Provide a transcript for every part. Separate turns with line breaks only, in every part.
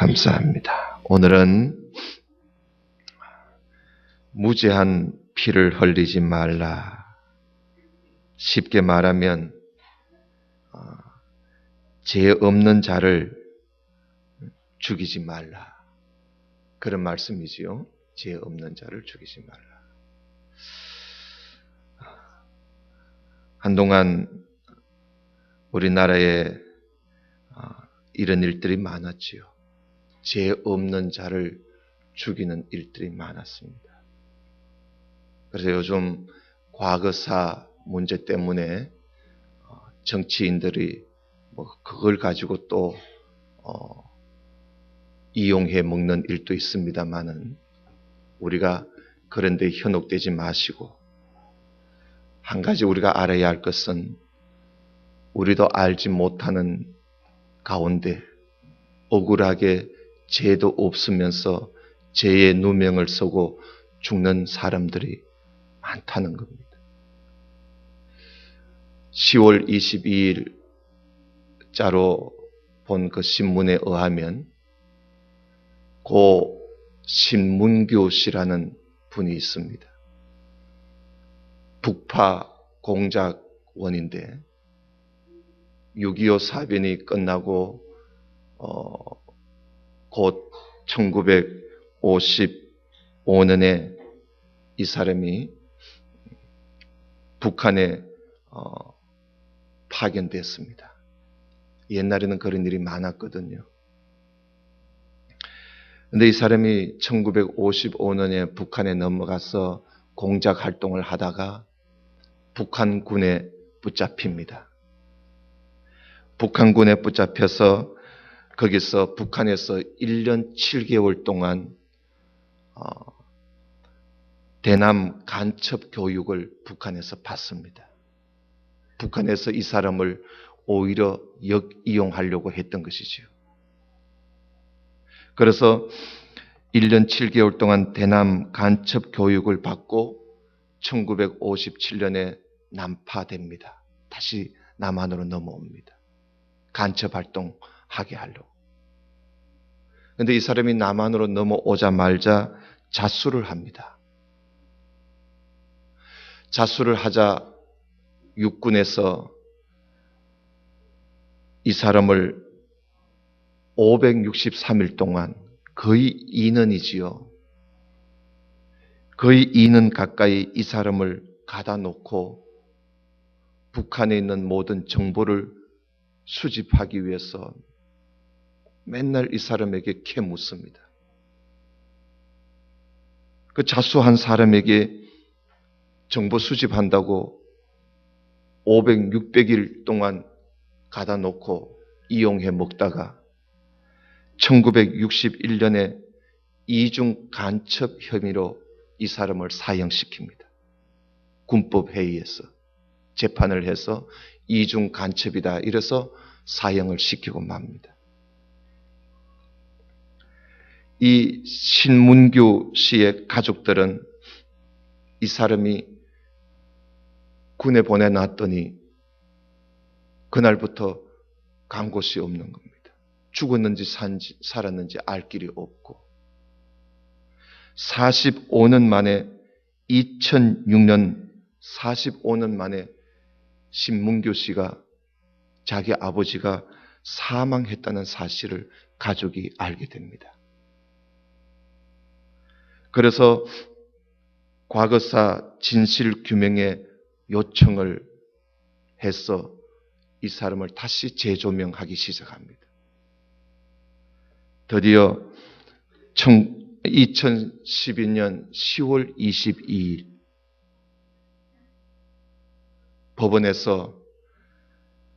감사합니다. 오늘은 무죄한 피를 흘리지 말라. 쉽게 말하면 죄 없는 자를 죽이지 말라. 그런 말씀이지요. 죄 없는 자를 죽이지 말라. 한동안 우리나라에 이런 일들이 많았지요. 죄 없는 자를 죽이는 일들이 많았습니다. 그래서 요즘 과거사 문제 때문에 정치인들이 그걸 가지고 또 이용해 먹는 일도 있습니다만은 우리가 그런 데 현혹되지 마시고 한 가지 우리가 알아야 할 것은 우리도 알지 못하는 가운데 억울하게 죄도 없으면서 죄의 누명을 쓰고 죽는 사람들이 많다는 겁니다. 10월 22일 자로 본 그 신문에 의하면 고 신문규 씨라는 분이 있습니다. 북파 공작원인데 6.25 사변이 끝나고 곧 1955년에 이 사람이 북한에 파견됐습니다. 옛날에는 그런 일이 많았거든요. 그런데 이 사람이 1955년에 북한에 넘어가서 공작 활동을 하다가 북한군에 붙잡힙니다. 북한군에 붙잡혀서 거기서 북한에서 1년 7개월 동안 대남 간첩 교육을 북한에서 받습니다. 북한에서 이 사람을 오히려 역이용하려고 했던 것이지요. 그래서 1년 7개월 동안 대남 간첩 교육을 받고 1957년에 난파됩니다. 다시 남한으로 넘어옵니다. 간첩 활동하게 하려고. 그런데 이 사람이 남한으로 넘어오자마자 자수를 합니다. 자수를 하자 육군에서 이 사람을 563일 동안 거의 2년이지요. 거의 2년 가까이 이 사람을 가다 놓고 북한에 있는 모든 정보를 수집하기 위해서 맨날 이 사람에게 캐묻습니다. 그 자수한 사람에게 정보 수집한다고 500, 600일 동안 가다 놓고 이용해 먹다가 1961년에 이중 간첩 혐의로 이 사람을 사형시킵니다. 군법회의에서 재판을 해서 이중 간첩이다 이래서 사형을 시키고 맙니다. 이 신문규 씨의 가족들은 이 사람이 군에 보내놨더니 그날부터 간 곳이 없는 겁니다. 죽었는지 살았는지 알 길이 없고 45년 만에 2006년 45년 만에 신문규 씨가 자기 아버지가 사망했다는 사실을 가족이 알게 됩니다. 그래서 과거사 진실규명에 요청을 해서 이 사람을 다시 재조명하기 시작합니다. 드디어 2012년 10월 22일 법원에서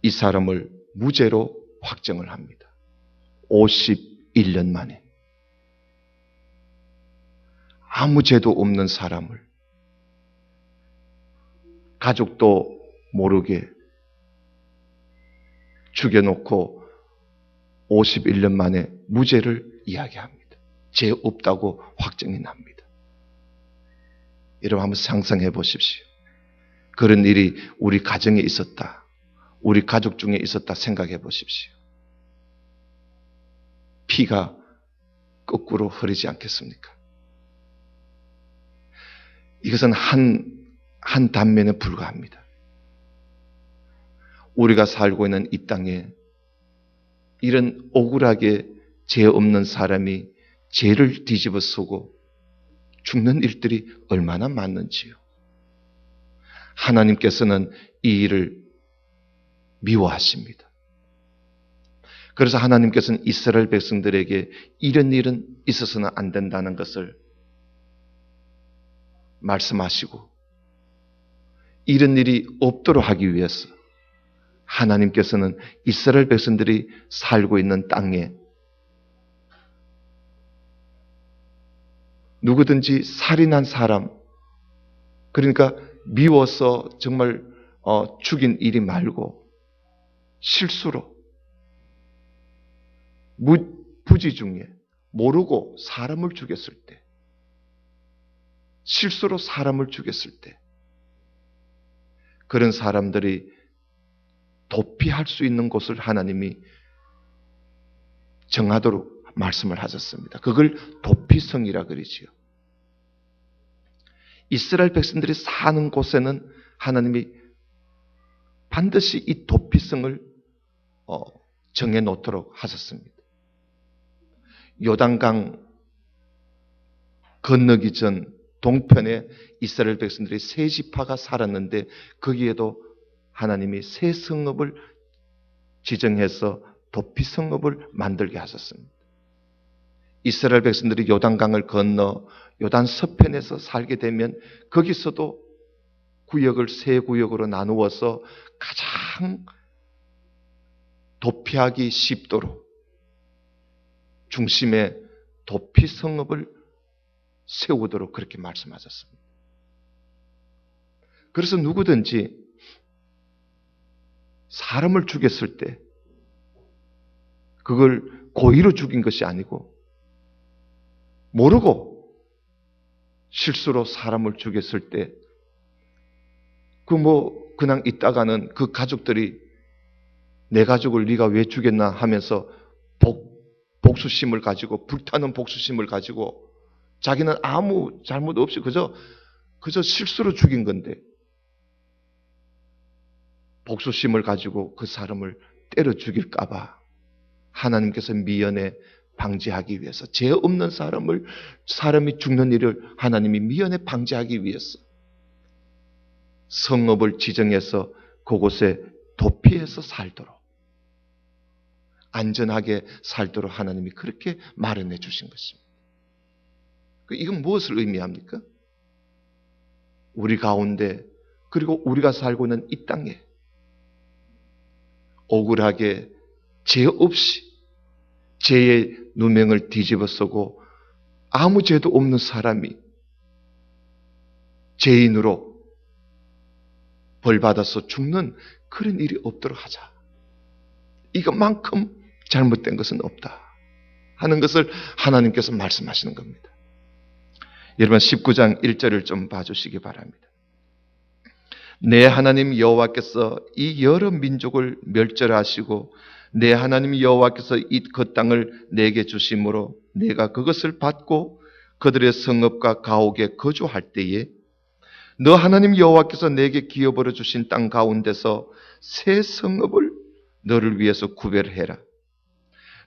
이 사람을 무죄로 확정을 합니다. 51년 만에. 아무 죄도 없는 사람을 가족도 모르게 죽여놓고 51년 만에 무죄를 이야기합니다. 죄 없다고 확정이 납니다. 여러분 한번 상상해 보십시오. 그런 일이 우리 가정에 있었다. 우리 가족 중에 있었다 생각해 보십시오. 피가 거꾸로 흐르지 않겠습니까? 이것은 한 단면에 불과합니다. 우리가 살고 있는 이 땅에 이런 억울하게 죄 없는 사람이 죄를 뒤집어 쓰고 죽는 일들이 얼마나 많는지요. 하나님께서는 이 일을 미워하십니다. 그래서 하나님께서는 이스라엘 백성들에게 이런 일은 있어서는 안 된다는 것을 말씀하시고 이런 일이 없도록 하기 위해서 하나님께서는 이스라엘 백성들이 살고 있는 땅에 누구든지 살인한 사람, 그러니까 미워서 정말 죽인 일이 말고 실수로 부지 중에 모르고 사람을 죽였을 때, 실수로 사람을 죽였을 때 그런 사람들이 도피할 수 있는 곳을 하나님이 정하도록 말씀을 하셨습니다. 그걸 도피성이라 그러지요. 이스라엘 백성들이 사는 곳에는 하나님이 반드시 이 도피성을 정해 놓도록 하셨습니다. 요단강 건너기 전 동편에 이스라엘 백성들이 세 지파가 살았는데 거기에도 하나님이 새 성읍을 지정해서 도피성읍을 만들게 하셨습니다. 이스라엘 백성들이 요단강을 건너 요단 서편에서 살게 되면 거기서도 구역을 세 구역으로 나누어서 가장 도피하기 쉽도록 중심에 도피성읍을 세우도록 그렇게 말씀하셨습니다. 그래서 누구든지 사람을 죽였을 때 그걸 고의로 죽인 것이 아니고 모르고 실수로 사람을 죽였을 때 그냥 있다가는 그 가족들이 내 가족을 네가 왜 죽였나 하면서 복수심을 가지고 불타는 복수심을 가지고 자기는 아무 잘못 없이 그저 실수로 죽인 건데 복수심을 가지고 그 사람을 때려 죽일까 봐 하나님께서 미연에 방지하기 위해서 죄 없는 사람이 죽는 일을 하나님이 미연에 방지하기 위해서 성읍을 지정해서 그곳에 도피해서 살도록 안전하게 살도록 하나님이 그렇게 마련해 주신 것입니다. 이건 무엇을 의미합니까? 우리 가운데 그리고 우리가 살고 있는 이 땅에 억울하게 죄 없이 죄의 누명을 뒤집어 쓰고 아무 죄도 없는 사람이 죄인으로 벌받아서 죽는 그런 일이 없도록 하자. 이것만큼 잘못된 것은 없다 하는 것을 하나님께서 말씀하시는 겁니다. 여러분 19장 1절을 좀 봐주시기 바랍니다. 내 하나님 여호와께서 이 여러 민족을 멸절하시고 내 하나님 여호와께서 그 땅을 내게 주심으로 내가 그것을 받고 그들의 성읍과 가옥에 거주할 때에 너 하나님 여호와께서 내게 기업으로 주신 땅 가운데서 새 성읍을 너를 위해서 구별해라.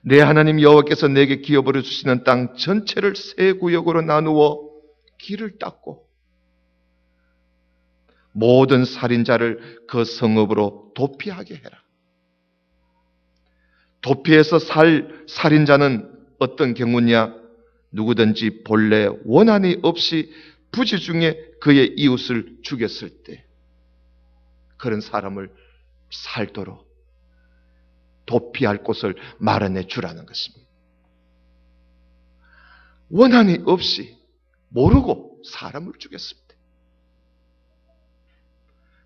내 하나님 여호와께서 내게 기업으로 주시는 땅 전체를 세 구역으로 나누어 길을 닦고 모든 살인자를 그 성읍으로 도피하게 해라. 도피해서 살 살인자는 어떤 경우냐? 누구든지 본래 원한이 없이 부지 중에 그의 이웃을 죽였을 때 그런 사람을 살도록 도피할 곳을 마련해 주라는 것입니다. 원한이 없이 모르고 사람을 죽였을 때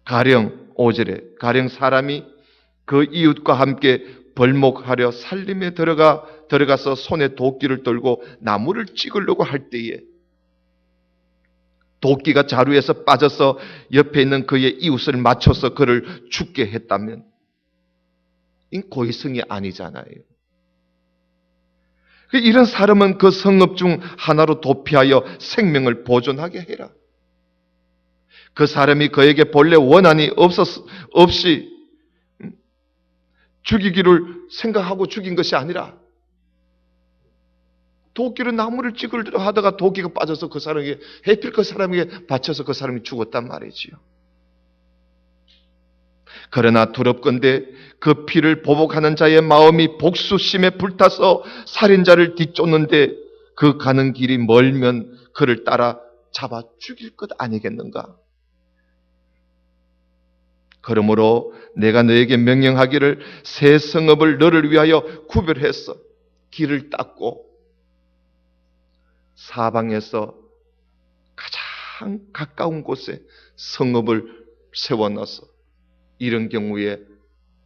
가령 5절에 가령 사람이 그 이웃과 함께 벌목하려 살림에 들어가서 손에 도끼를 들고 나무를 찍으려고 할 때에 도끼가 자루에서 빠져서 옆에 있는 그의 이웃을 맞춰서 그를 죽게 했다면 이 고의성이 아니잖아요. 이런 사람은 그 성읍 중 하나로 도피하여 생명을 보존하게 해라. 그 사람이 그에게 본래 원한이 없이 죽이기를 생각하고 죽인 것이 아니라 도끼로 나무를 찌그러뜨려 하다가 도끼가 빠져서 그 사람에게, 해필 그 사람에게 받쳐서 그 사람이 죽었단 말이지요. 그러나 두렵건대 그 피를 보복하는 자의 마음이 복수심에 불타서 살인자를 뒤쫓는데 그 가는 길이 멀면 그를 따라 잡아 죽일 것 아니겠는가? 그러므로 내가 너에게 명령하기를 새 성읍을 너를 위하여 구별해서 길을 닦고 사방에서 가장 가까운 곳에 성읍을 세워놔서 이런 경우에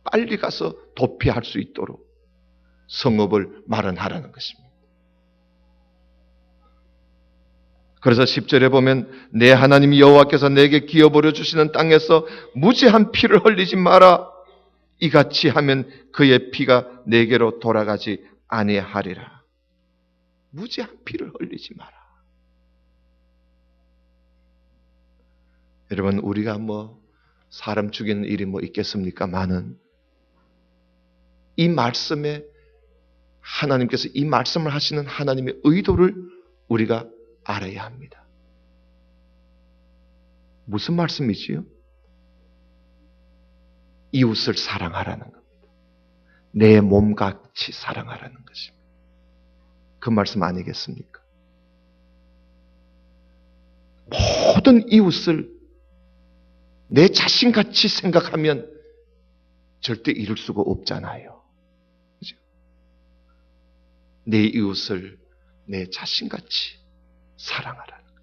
빨리 가서 도피할 수 있도록 성읍을 마련하라는 것입니다. 그래서 10절에 보면 내 하나님 여호와께서 내게 기어버려 주시는 땅에서 무지한 피를 흘리지 마라. 이같이 하면 그의 피가 내게로 돌아가지 아니하리라. 무지한 피를 흘리지 마라. 여러분, 우리가 사람 죽이는 일이 있겠습니까? 많은 이 말씀에 하나님께서 이 말씀을 하시는 하나님의 의도를 우리가 알아야 합니다. 무슨 말씀이지요? 이웃을 사랑하라는 겁니다. 내 몸같이 사랑하라는 것입니다. 그 말씀 아니겠습니까? 모든 이웃을 내 자신같이 생각하면 절대 이룰 수가 없잖아요. 그죠? 내 이웃을 내 자신같이 사랑하라는 거예요.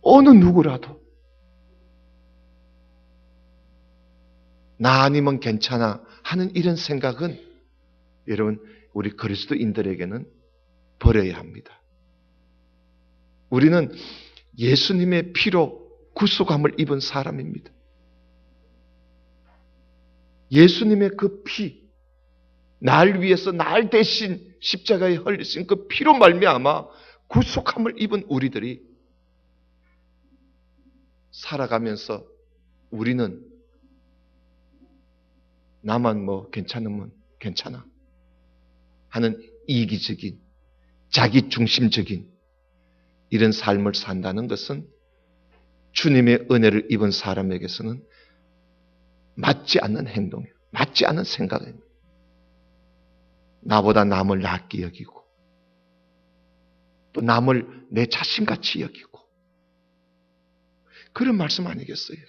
어느 누구라도 나 아니면 괜찮아 하는 이런 생각은 여러분, 우리 그리스도인들에게는 버려야 합니다. 우리는 예수님의 피로 구속함을 입은 사람입니다. 예수님의 그 피, 날 위해서 날 대신 십자가에 흘리신 그 피로 말미암아 구속함을 입은 우리들이 살아가면서 우리는 나만 괜찮으면 괜찮아 하는 이기적인, 자기중심적인 이런 삶을 산다는 것은 주님의 은혜를 입은 사람에게서는 맞지 않는 행동이에요. 맞지 않은 생각입니다. 나보다 남을 낫게 여기고 또 남을 내 자신같이 여기고 그런 말씀 아니겠어요?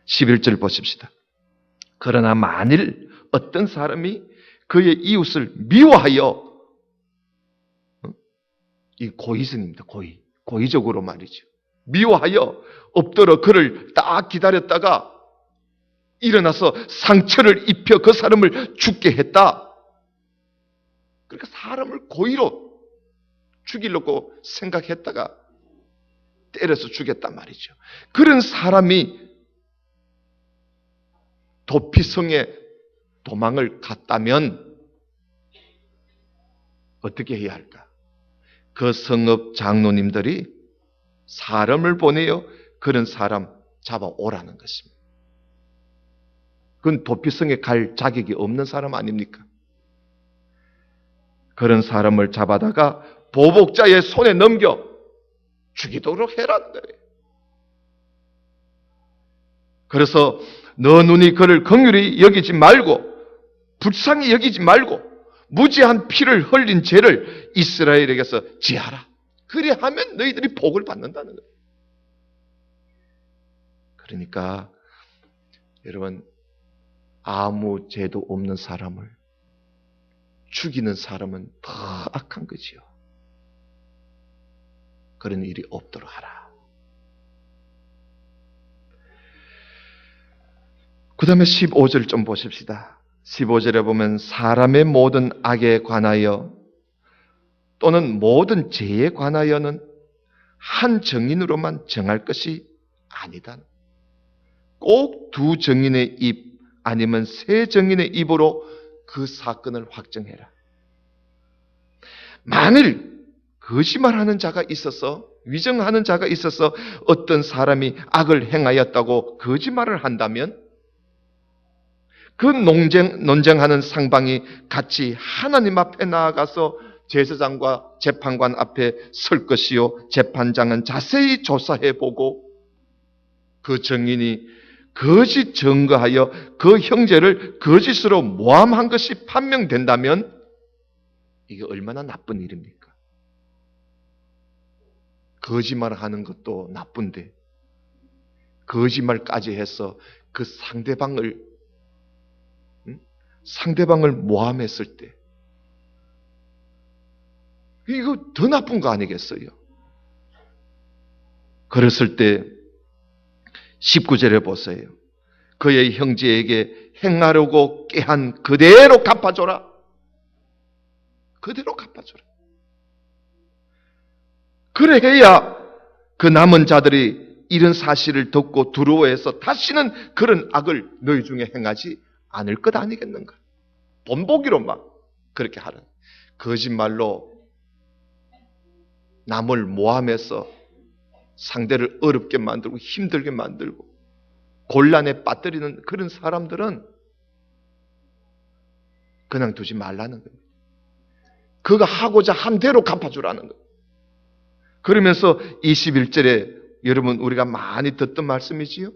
11절 보십시다. 그러나 만일 어떤 사람이 그의 이웃을 미워하여, 이 고의성입니다. 고의적으로 말이죠. 미워하여 엎드려 그를 딱 기다렸다가 일어나서 상처를 입혀 그 사람을 죽게 했다. 그러니까 사람을 고의로 죽이려고 생각했다가 때려서 죽였단 말이죠. 그런 사람이 도피성에 도망을 갔다면 어떻게 해야 할까? 그 성읍 장로님들이 사람을 보내어 그런 사람 잡아오라는 것입니다. 그건 도피성에 갈 자격이 없는 사람 아닙니까? 그런 사람을 잡아다가 보복자의 손에 넘겨 죽이도록 해라는 거예요. 그래서 너 눈이 그를 긍휼히 여기지 말고 불쌍히 여기지 말고 무지한 피를 흘린 죄를 이스라엘에게서 지하라. 그리하면 너희들이 복을 받는다는 거예요. 그러니까 여러분, 아무 죄도 없는 사람을 죽이는 사람은 더 악한 거지요. 그런 일이 없도록 하라. 그 다음에 15절 좀 보십시다. 15절에 보면 사람의 모든 악에 관하여 또는 모든 죄에 관하여는 한 정인으로만 정할 것이 아니다. 꼭 두 정인의 입 아니면 세 정인의 입으로 그 사건을 확정해라. 만일 거짓말하는 자가 있어서, 위정하는 자가 있어서 어떤 사람이 악을 행하였다고 거짓말을 한다면 그 논쟁하는 상방이 같이 하나님 앞에 나아가서 제사장과 재판관 앞에 설 것이요, 재판장은 자세히 조사해보고 그 증인이 거짓 증거하여 그 형제를 거짓으로 모함한 것이 판명된다면 이게 얼마나 나쁜 일입니까? 거짓말을 하는 것도 나쁜데 거짓말까지 해서 그 상대방을 모함했을 때 이거 더 나쁜 거 아니겠어요? 그랬을 때 19절에 보세요. 그의 형제에게 행하려고 꾀한 그대로 갚아줘라. 그대로 갚아줘라. 그래야 그 남은 자들이 이런 사실을 듣고 두려워해서 다시는 그런 악을 너희 중에 행하지 않을 것 아니겠는가? 본보기로 막 그렇게 하는, 거짓말로 남을 모함해서 상대를 어렵게 만들고 힘들게 만들고 곤란에 빠뜨리는 그런 사람들은 그냥 두지 말라는 겁니다. 그가 하고자 한 대로 갚아주라는 겁니다. 그러면서 21절에 여러분 우리가 많이 듣던 말씀이지요.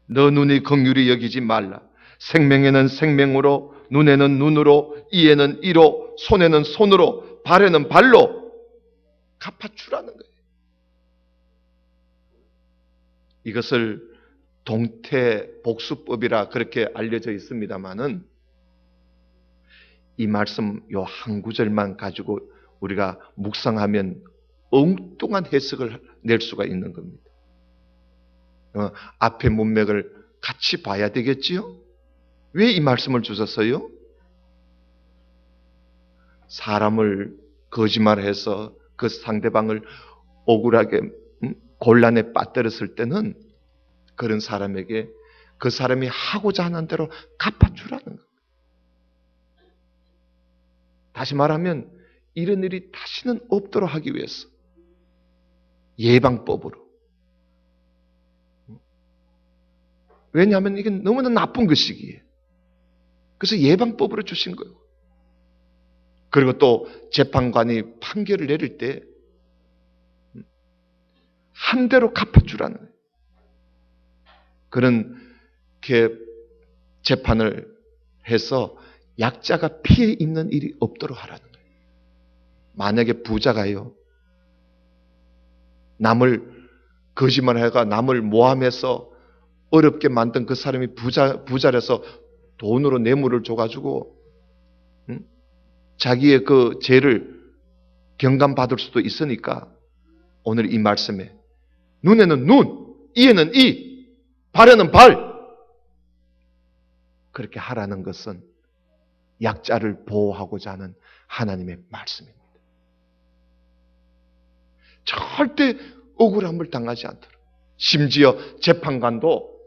너 눈이 긍휼히 여기지 말라. 생명에는 생명으로, 눈에는 눈으로, 이에는 이로, 손에는 손으로, 발에는 발로 갚아주라는 거예요. 이것을 동태복수법이라 그렇게 알려져 있습니다마는 이 말씀 요 한 구절만 가지고 우리가 묵상하면 엉뚱한 해석을 낼 수가 있는 겁니다. 앞에 문맥을 같이 봐야 되겠지요? 왜 이 말씀을 주셨어요? 사람을 거짓말해서 그 상대방을 억울하게 곤란에 빠뜨렸을 때는 그런 사람에게 그 사람이 하고자 하는 대로 갚아주라는 거예요. 다시 말하면 이런 일이 다시는 없도록 하기 위해서 예방법으로. 왜냐하면 이게 너무나 나쁜 것이기에. 그래서 예방법으로 주신 거예요. 그리고 또 재판관이 판결을 내릴 때 한 대로 갚아주라는 거예요. 그렇게 재판을 해서 약자가 피해 입는 일이 없도록 하라는 거예요. 만약에 부자가요, 남을 거짓말해가 남을 모함해서 어렵게 만든 그 사람이 부자라서 돈으로 뇌물을 줘가지고 자기의 그 죄를 경감받을 수도 있으니까 오늘 이 말씀에 눈에는 눈, 이에는 이, 발에는 발 그렇게 하라는 것은 약자를 보호하고자 하는 하나님의 말씀입니다. 절대 억울함을 당하지 않도록. 심지어 재판관도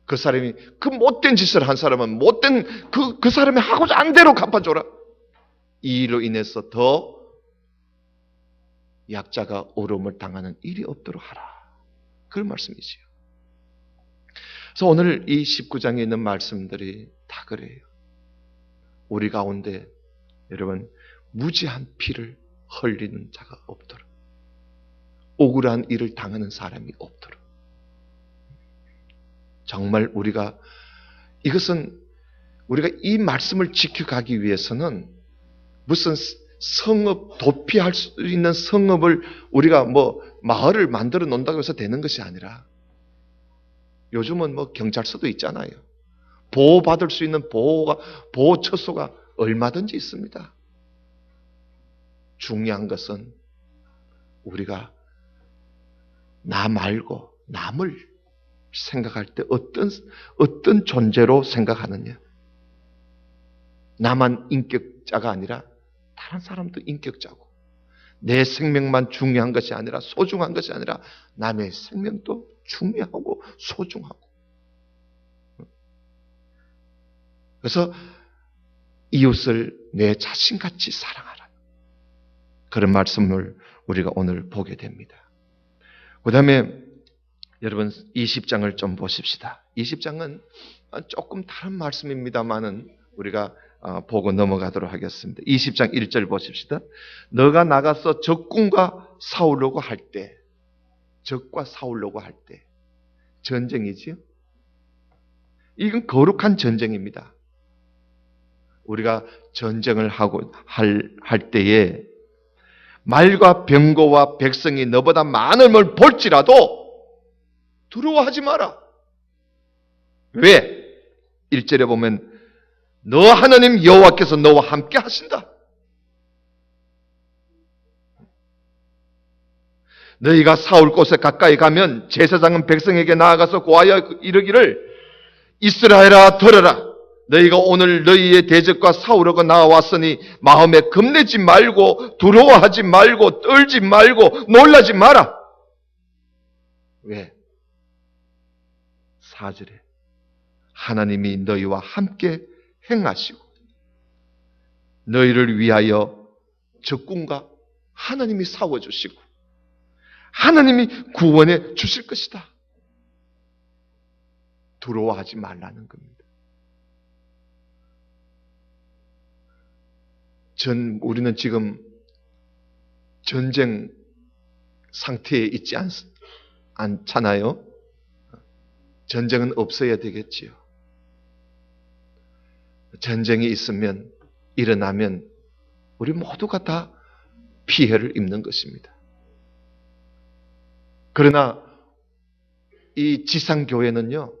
그 사람이 그 못된 짓을 한 사람은 못된 그 사람이 하고자 한 대로 갚아줘라. 이 일로 인해서 더 약자가 어려움을 당하는 일이 없도록 하라. 그런 말씀이지요. 그래서 오늘 이 19장에 있는 말씀들이 다 그래요. 우리 가운데 여러분 무지한 피를 흘리는 자가 없도록, 억울한 일을 당하는 사람이 없도록. 정말 이것은 우리가 이 말씀을 지켜가기 위해서는 무슨 성읍, 도피할 수 있는 성읍을 우리가 마을을 만들어 놓는다고 해서 되는 것이 아니라 요즘은 경찰서도 있잖아요. 보호받을 수 있는 보호처소가 얼마든지 있습니다. 중요한 것은 우리가 나 말고 남을 생각할 때 어떤 존재로 생각하느냐. 나만 인격자가 아니라 다른 사람도 인격자고, 내 생명만 중요한 것이 아니라, 소중한 것이 아니라 남의 생명도 중요하고 소중하고. 그래서 이웃을 내 자신같이 사랑하라. 그런 말씀을 우리가 오늘 보게 됩니다. 그 다음에 여러분 20장을 좀 보십시다. 20장은 조금 다른 말씀입니다만은 우리가 보고 넘어가도록 하겠습니다. 20장 1절 보십시다. 너가 나가서 적군과 싸우려고 할 때, 적과 싸우려고 할 때, 전쟁이지요. 이건 거룩한 전쟁입니다. 우리가 전쟁을 하고 할 때에 말과 병거와 백성이 너보다 많음을 볼지라도 두려워하지 마라. 왜? 1절에 보면 너 하나님 여호와께서 너와 함께 하신다. 너희가 싸울 곳에 가까이 가면 제사장은 백성에게 나아가서 고하여 이르기를 이스라엘아 들어라. 너희가 오늘 너희의 대적과 싸우려고 나왔으니 마음에 겁내지 말고 두려워하지 말고 떨지 말고 놀라지 마라. 왜? 4절에 하나님이 너희와 함께 행하시고 너희를 위하여 적군과 하나님이 싸워주시고 하나님이 구원해 주실 것이다. 두려워하지 말라는 겁니다. 우리는 지금 전쟁 상태에 있지 않잖아요. 전쟁은 없어야 되겠지요. 전쟁이 있으면, 일어나면 우리 모두가 다 피해를 입는 것입니다. 그러나 이 지상교회는요,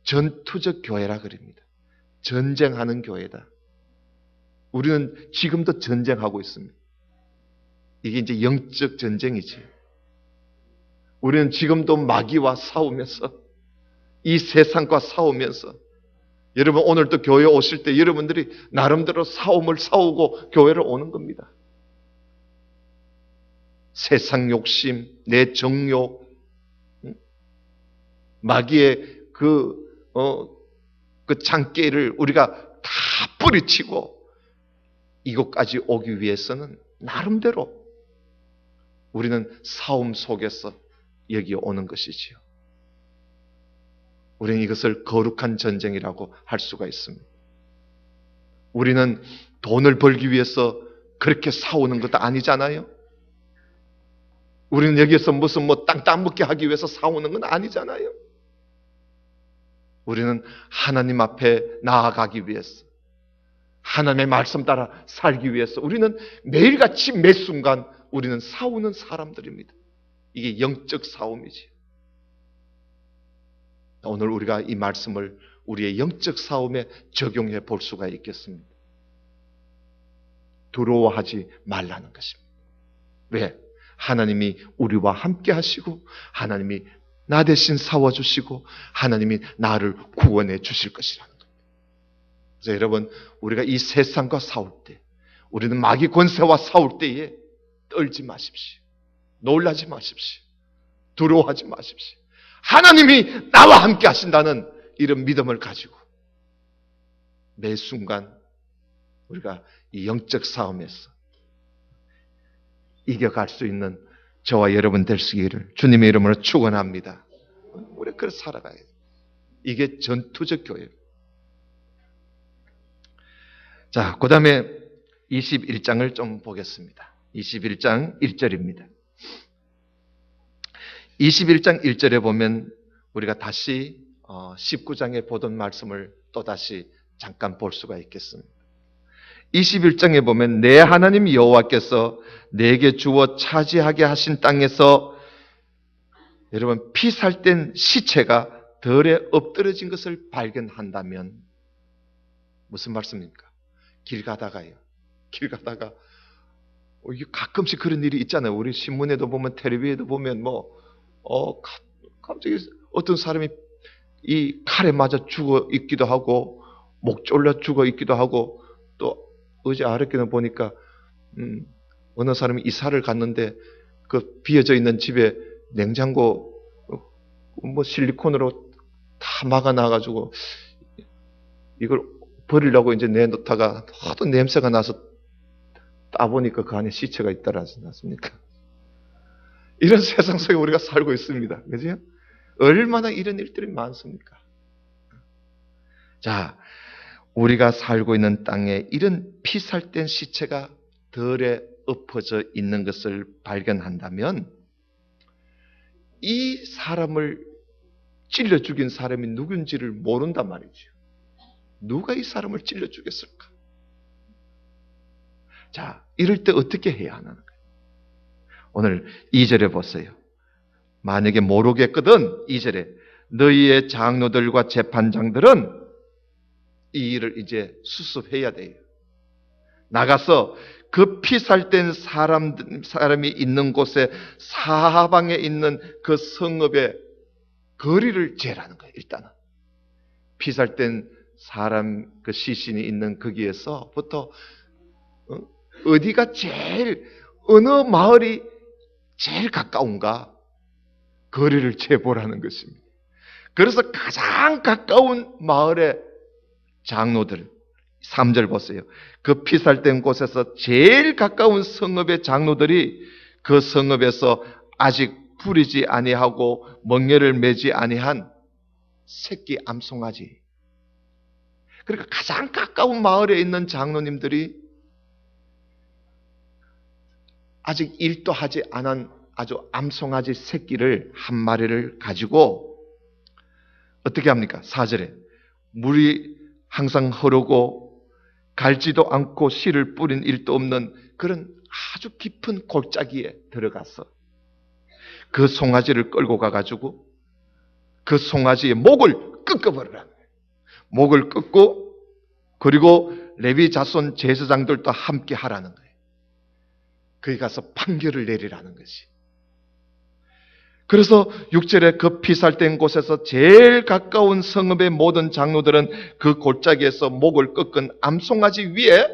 전투적 교회라 그럽니다. 전쟁하는 교회다. 우리는 지금도 전쟁하고 있습니다. 이게 이제 영적 전쟁이지. 우리는 지금도 마귀와 싸우면서, 이 세상과 싸우면서, 여러분 오늘도 교회 오실 때 여러분들이 나름대로 싸움을 싸우고 교회를 오는 겁니다. 세상 욕심, 내 정욕, 마귀의 그 장깨를 우리가 다 뿌리치고 이곳까지 오기 위해서는 나름대로 우리는 싸움 속에서 여기 오는 것이지요. 우리는 이것을 거룩한 전쟁이라고 할 수가 있습니다. 우리는 돈을 벌기 위해서 그렇게 싸우는 것도 아니잖아요. 우리는 여기에서 무슨 땅 따먹게 하기 위해서 싸우는 건 아니잖아요. 우리는 하나님 앞에 나아가기 위해서, 하나님의 말씀 따라 살기 위해서 우리는 매일같이 매 순간 우리는 싸우는 사람들입니다. 이게 영적 싸움이지. 오늘 우리가 이 말씀을 우리의 영적 싸움에 적용해 볼 수가 있겠습니다. 두려워하지 말라는 것입니다. 왜? 하나님이 우리와 함께 하시고 하나님이 나 대신 싸워주시고 하나님이 나를 구원해 주실 것이라는 겁니다. 그래서 여러분, 우리가 이 세상과 싸울 때, 우리는 마귀 권세와 싸울 때에 떨지 마십시오. 놀라지 마십시오. 두려워하지 마십시오. 하나님이 나와 함께 하신다는 이런 믿음을 가지고 매 순간 우리가 이 영적 싸움에서 이겨갈 수 있는 저와 여러분 될 수 있기를 주님의 이름으로 축원합니다. 우리 그렇게 살아가야 돼요. 이게 전투적 교회입니다. 자, 그 다음에 21장을 좀 보겠습니다. 21장 1절입니다. 21장 1절에 보면 우리가 다시 19장에 보던 말씀을 또 다시 잠깐 볼 수가 있겠습니다. 21장에 보면 내 하나님 여호와께서 내게 주어 차지하게 하신 땅에서 여러분 피 살된 시체가 덜에 엎드러진 것을 발견한다면 무슨 말씀입니까? 길 가다가요. 길 가다가 이게 가끔씩 그런 일이 있잖아요. 우리 신문에도 보면 텔레비에도 보면 갑자기 어떤 사람이 이 칼에 맞아 죽어 있기도 하고 목 졸라 죽어 있기도 하고 또 어제 아랫게는 보니까 어느 사람이 이사를 갔는데 그 비어져 있는 집에 냉장고 실리콘으로 다 막아놔가지고 이걸 버리려고 이제 내놓다가 하도 냄새가 나서 따보니까 그 안에 시체가 있더라지 않습니까? 이런 세상 속에 우리가 살고 있습니다. 그죠? 얼마나 이런 일들이 많습니까? 자, 우리가 살고 있는 땅에 이런 피살된 시체가 덜에 엎어져 있는 것을 발견한다면 이 사람을 찔러 죽인 사람이 누군지를 모른단 말이죠. 누가 이 사람을 찔러 죽였을까? 자, 이럴 때 어떻게 해야 하는 거예요? 오늘 2절에 보세요. 만약에 모르겠거든 2절에 너희의 장로들과 재판장들은 이 일을 이제 수습해야 돼요. 나가서 그 피살된 사람이 있는 곳에 사방에 있는 그 성읍의 거리를 재라는 거예요. 일단은 피살된 사람 그 시신이 있는 거기에서부터 어디가 제일 어느 마을이 제일 가까운가 거리를 재보라는 것입니다. 그래서 가장 가까운 마을의 장로들 3절 보세요. 그 피살된 곳에서 제일 가까운 성읍의 장로들이 그 성읍에서 아직 부리지 아니하고 멍에를 매지 아니한 새끼 암송아지. 그러니까 가장 가까운 마을에 있는 장로님들이 아직 일도 하지 않은 아주 암송아지 새끼를 한 마리를 가지고 어떻게 합니까? 4절에 물이 항상 흐르고 갈지도 않고 씨를 뿌린 일도 없는 그런 아주 깊은 골짜기에 들어가서 그 송아지를 끌고 가가지고 그 송아지의 목을 꺾어버리라는 거예요. 목을 꺾고 그리고 레위 자손 제사장들도 함께 하라는 거예요. 거기 가서 판결을 내리라는 것이. 그래서 6절에 그 피살된 곳에서 제일 가까운 성읍의 모든 장로들은 그 골짜기에서 목을 꺾은 암송아지 위에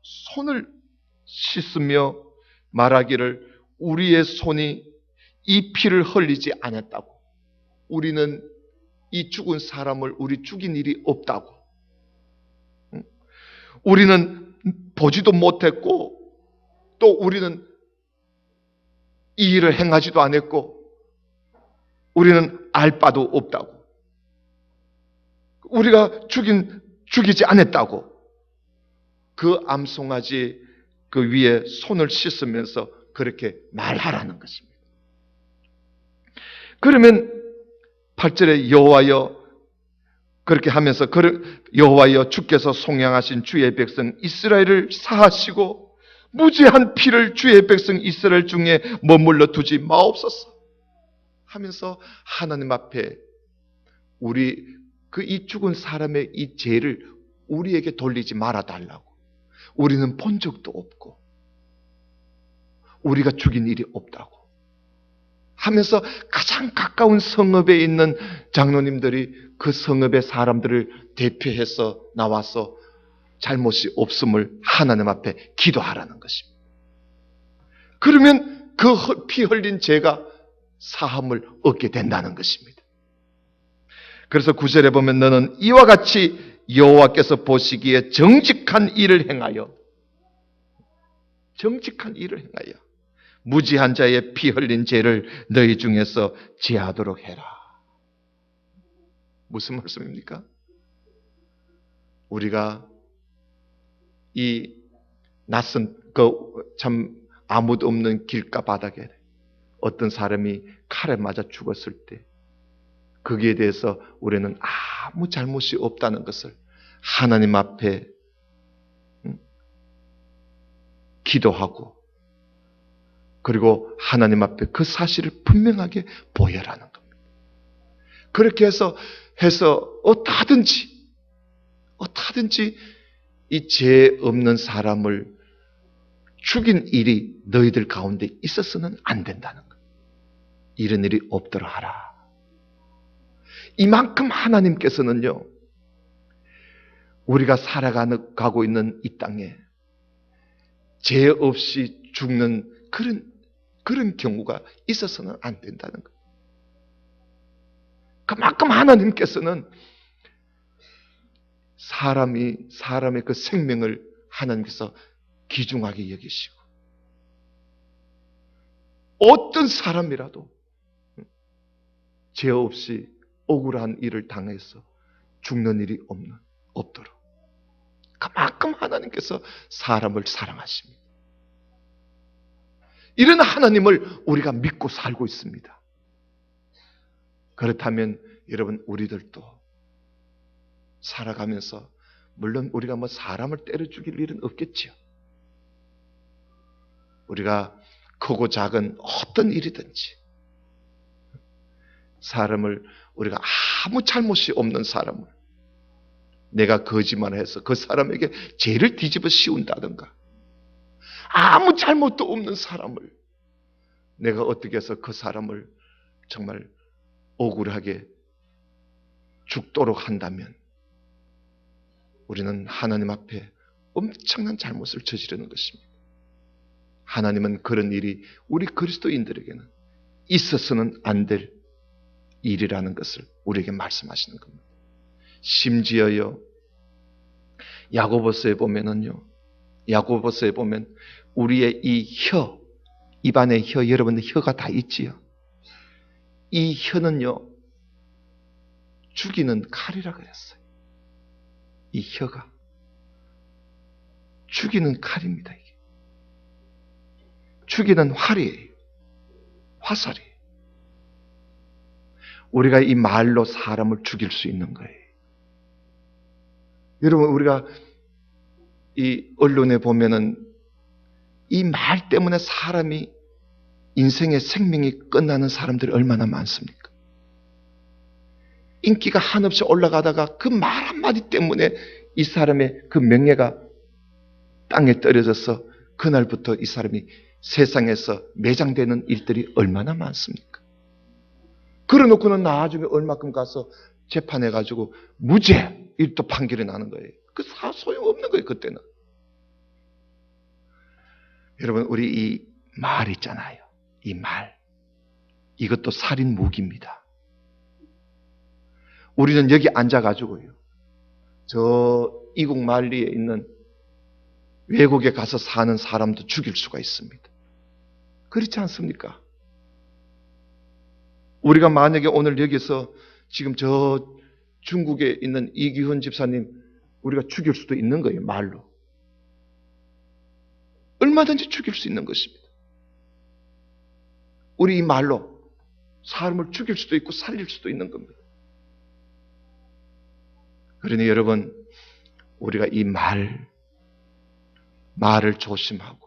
손을 씻으며 말하기를 우리의 손이 이 피를 흘리지 않았다고. 우리는 이 죽은 사람을 우리 죽인 일이 없다고. 우리는 보지도 못했고 또 우리는 이 일을 행하지도 않았고 우리는 알 바도 없다고. 우리가 죽이지 않았다고. 그 암송아지 그 위에 손을 씻으면서 그렇게 말하라는 것입니다. 그러면 8절에 여호와여 그렇게 하면서 여호와여 주께서 송양하신 주의 백성 이스라엘을 사하시고 무지한 피를 주의 백성 이스라엘 중에 머물러 두지 마옵소서 하면서 하나님 앞에 우리 이 죽은 사람의 이 죄를 우리에게 돌리지 말아 달라고. 우리는 본 적도 없고 우리가 죽인 일이 없다고 하면서 가장 가까운 성읍에 있는 장로님들이 그 성읍의 사람들을 대표해서 나와서 잘못이 없음을 하나님 앞에 기도하라는 것입니다. 그러면 그 피 흘린 죄가 사함을 얻게 된다는 것입니다. 그래서 9절에 보면 너는 이와 같이 여호와께서 보시기에 정직한 일을 행하여 무지한 자의 피 흘린 죄를 너희 중에서 제하도록 해라. 무슨 말씀입니까? 우리가 이 낯선 참 아무도 없는 길가 바닥에 어떤 사람이 칼에 맞아 죽었을 때 거기에 대해서 우리는 아무 잘못이 없다는 것을 하나님 앞에 기도하고 그리고 하나님 앞에 그 사실을 분명하게 보여라는 겁니다. 그렇게 해서 어떻게든지 이 죄 없는 사람을 죽인 일이 너희들 가운데 있어서는 안 된다는 거예요. 이런 일이 없도록 하라. 이만큼 하나님께서는요, 우리가 살아가고 있는 이 땅에 죄 없이 죽는 그런 경우가 있어서는 안 된다는 거예요. 그만큼 하나님께서는 사람의 그 생명을 하나님께서 귀중하게 여기시고, 어떤 사람이라도 죄 없이 억울한 일을 당해서 죽는 일이 없도록 그만큼 하나님께서 사람을 사랑하십니다. 이런 하나님을 우리가 믿고 살고 있습니다. 그렇다면 여러분, 우리들도 살아가면서 물론 우리가 사람을 때려 죽일 일은 없겠지요. 우리가 크고 작은 어떤 일이든지 사람을, 우리가 아무 잘못이 없는 사람을 내가 거짓말을 해서 그 사람에게 죄를 뒤집어 씌운다든가, 아무 잘못도 없는 사람을 내가 어떻게 해서 그 사람을 정말 억울하게 죽도록 한다면 우리는 하나님 앞에 엄청난 잘못을 저지르는 것입니다. 하나님은 그런 일이 우리 그리스도인들에게는 있어서는 안 될 일이라는 것을 우리에게 말씀하시는 겁니다. 심지어요, 야고보서에 보면 우리의 이 입안의 혀, 여러분들 혀가 다 있지요. 이 혀는요, 죽이는 칼이라 그랬어요. 이 혀가 죽이는 칼입니다. 이게 죽이는 활이에요. 화살이에요. 우리가 이 말로 사람을 죽일 수 있는 거예요. 여러분, 우리가 이 언론에 보면은 이 말 때문에 사람이, 인생의 생명이 끝나는 사람들이 얼마나 많습니까? 인기가 한없이 올라가다가 그 말 한마디 때문에 이 사람의 그 명예가 땅에 떨어져서 그날부터 이 사람이 세상에서 매장되는 일들이 얼마나 많습니까? 그래놓고는 나중에 얼마큼 가서 재판해가지고 무죄, 또 판결이 나는 거예요. 그 소용없는 거예요, 그때는. 여러분, 우리 이 말 있잖아요. 이 말. 이것도 살인 무기입니다. 우리는 여기 앉아가지고요, 저 이국 만리에 있는 외국에 가서 사는 사람도 죽일 수가 있습니다. 그렇지 않습니까? 우리가 만약에 오늘 여기서 지금 저 중국에 있는 이기훈 집사님 우리가 죽일 수도 있는 거예요, 말로. 얼마든지 죽일 수 있는 것입니다. 우리 이 말로 사람을 죽일 수도 있고 살릴 수도 있는 겁니다. 그러니 여러분, 우리가 이 말을 조심하고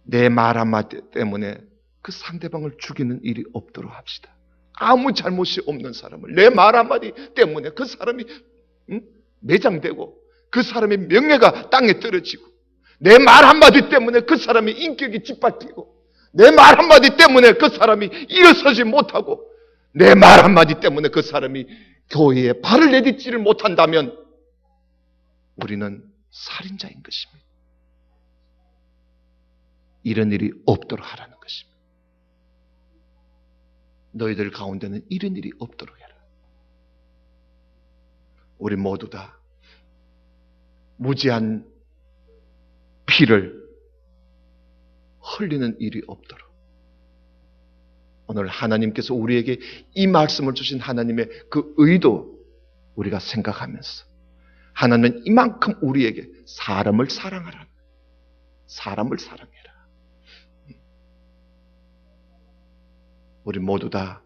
내 말 한마디 때문에 그 상대방을 죽이는 일이 없도록 합시다. 아무 잘못이 없는 사람을 내 말 한마디 때문에 그 사람이 매장되고 그 사람의 명예가 땅에 떨어지고, 내 말 한마디 때문에 그 사람의 인격이 짓밟히고, 내 말 한마디 때문에 그 사람이 일어서지 못하고, 내 말 한마디 때문에 그 사람이 교회에 발을 내딛지를 못한다면 우리는 살인자인 것입니다. 이런 일이 없도록 하라는 것입니다. 너희들 가운데는 이런 일이 없도록 해라. 우리 모두 다 무지한 피를 흘리는 일이 없도록, 오늘 하나님께서 우리에게 이 말씀을 주신 하나님의 그 의도 우리가 생각하면서, 하나님은 이만큼 우리에게 사람을 사랑하라, 사람을 사랑해라. 우리 모두 다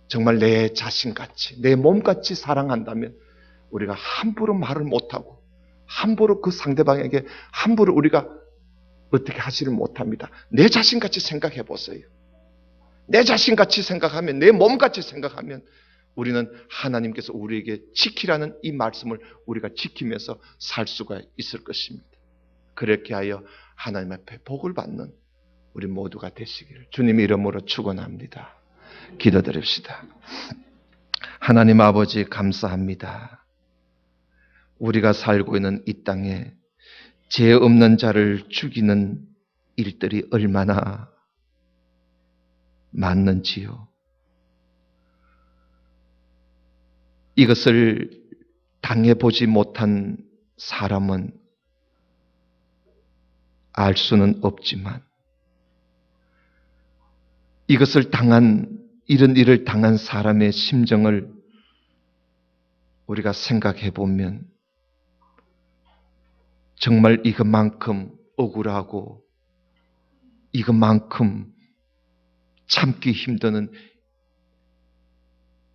정말 내 자신같이, 내 몸같이 사랑한다면 우리가 함부로 말을 못하고, 함부로 그 상대방에게 함부로 우리가 어떻게 하지를 못합니다. 내 자신같이 생각해 보세요. 내 자신같이 생각하면, 내 몸같이 생각하면 우리는 하나님께서 우리에게 지키라는 이 말씀을 우리가 지키면서 살 수가 있을 것입니다. 그렇게 하여 하나님 앞에 복을 받는 우리 모두가 되시기를 주님의 이름으로 축원합니다. 기도드립시다. 하나님 아버지, 감사합니다. 우리가 살고 있는 이 땅에 죄 없는 자를 죽이는 일들이 얼마나 많는지요. 이것을 당해보지 못한 사람은 알 수는 없지만 이런 일을 당한 사람의 심정을 우리가 생각해 보면 정말 이것만큼 억울하고 이것만큼 참기 힘드는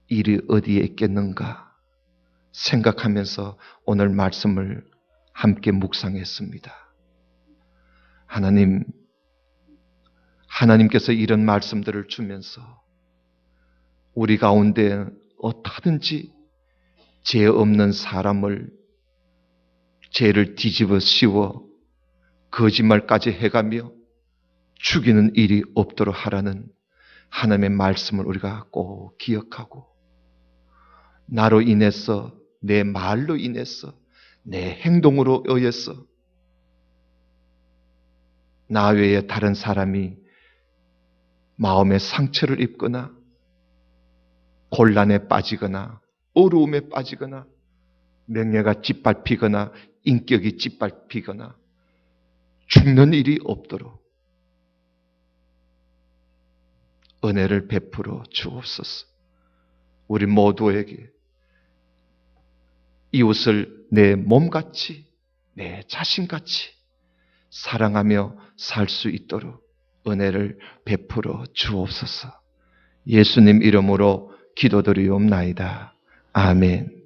일이 어디에 있겠는가 생각하면서 오늘 말씀을 함께 묵상했습니다. 하나님께서 이런 말씀들을 주면서 우리 가운데 어떻게든지 죄 없는 사람을 죄를 뒤집어 씌워 거짓말까지 해가며 죽이는 일이 없도록 하라는 하나님의 말씀을 우리가 꼭 기억하고 나로 인해서 내 말로 인해서 내 행동으로 의해서 나 외에 다른 사람이 마음의 상처를 입거나 곤란에 빠지거나 어려움에 빠지거나 명예가 짓밟히거나 인격이 짓밟히거나 죽는 일이 없도록 은혜를 베풀어 주옵소서. 우리 모두에게 이웃을 내 몸같이 내 자신같이 사랑하며 살 수 있도록 은혜를 베풀어 주옵소서. 예수님 이름으로 기도드리옵나이다. 아멘.